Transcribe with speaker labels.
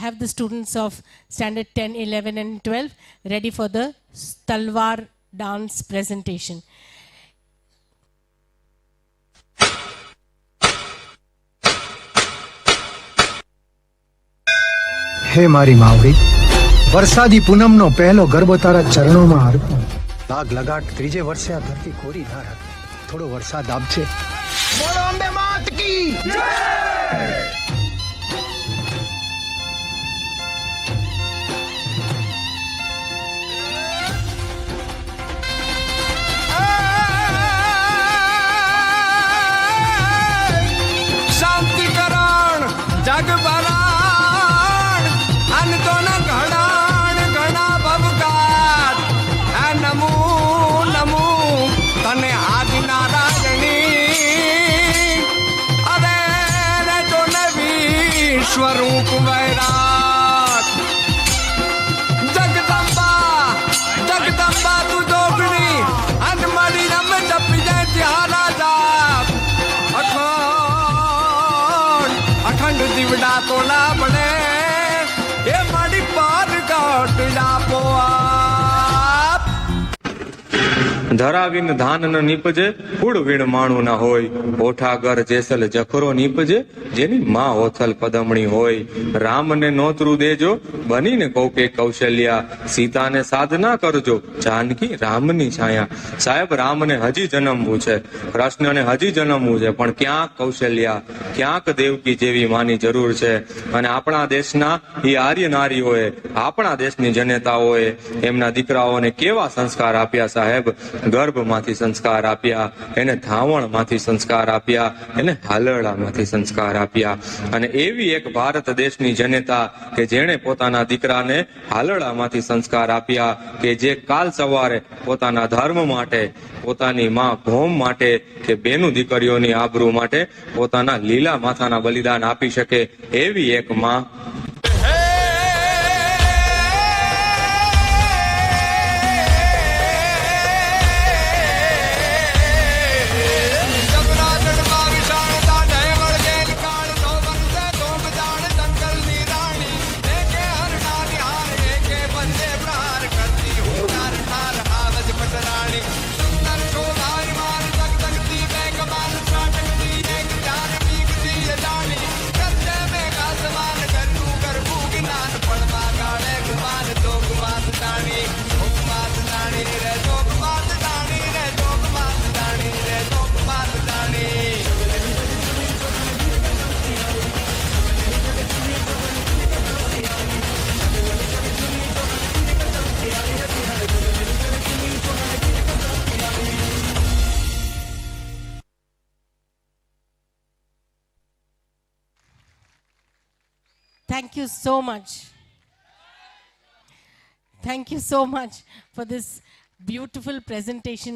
Speaker 1: have the students of standard 10, 11 and 12 ready for the Talwar dance presentation.
Speaker 2: હે મારી માવડી, વરસાદી પૂનમનો પહેલો ગરબો તારા ચરણોમાં અર્પણ. લાગ લગાટ ત્રીજે વર્ષે આ ધરતી કોરી ના રાખે. થોડો વરસાદ આપજે. બોલો અંબે માત કી જય.
Speaker 3: શાંતિકરણ જગભરણ અનતો ન ઘડાણ ઘણા ભવકાત આ નમો નમો તને આદિ નારાયણી અરે રે તો વિશ્વરૂપ વૈરાટ જગદંબા તું જોગણી અન મારી રમ જપી જાય ત્યારા જાપ અખંડ દીવડા તોલા બને એ મારી પાર કાટડા પોઆપ
Speaker 4: ધરાવીન ધાન ન નીપજે કુળ વીણ માણું ના હોય ઓઠાગર જેસલ જખરો નીપજે જેની માં ઓથલ પદમણી હોય રામને નોતરું દેજો બનીને કૌકે કૌશલ્યા સીતાને સાધના કરજો જાનકી રામની છાયા. સાહેબ, રામને હજી જન્મવું છે, કૃષ્ણને હજી જન્મવું છે, પણ ક્યાંક કૌશલ્યા ક્યાંક દેવકી જેવી માની જરૂર છે. અને આપણા દેશના એ આર્ય નારીઓએ આપણા દેશની જનેતાઓએ એમના દીકરાઓને કેવા સંસ્કાર આપ્યા સાહેબ. ગર્ભમાંથી સંસ્કાર આપ્યા, એને ધાવણમાંથી સંસ્કાર આપ્યા, એને હાલરડામાંથી સંસ્કાર આપ્યા. અને એવી એક ભારત દેશની જનેતા કે જેણે પોતાના દીકરાને હાલરડામાંથી સંસ્કાર આપ્યા કે જે કાલ સવારે પોતાના ધર્મ માટે, પોતાની માં ભૌમ માટે કે બેનું દીકરીઓની આબરૂ માટે પોતાના લીલા માથાના બલિદાન આપી શકે એવી એક માં.
Speaker 1: Thank you so much. Thank you so much for this beautiful presentation.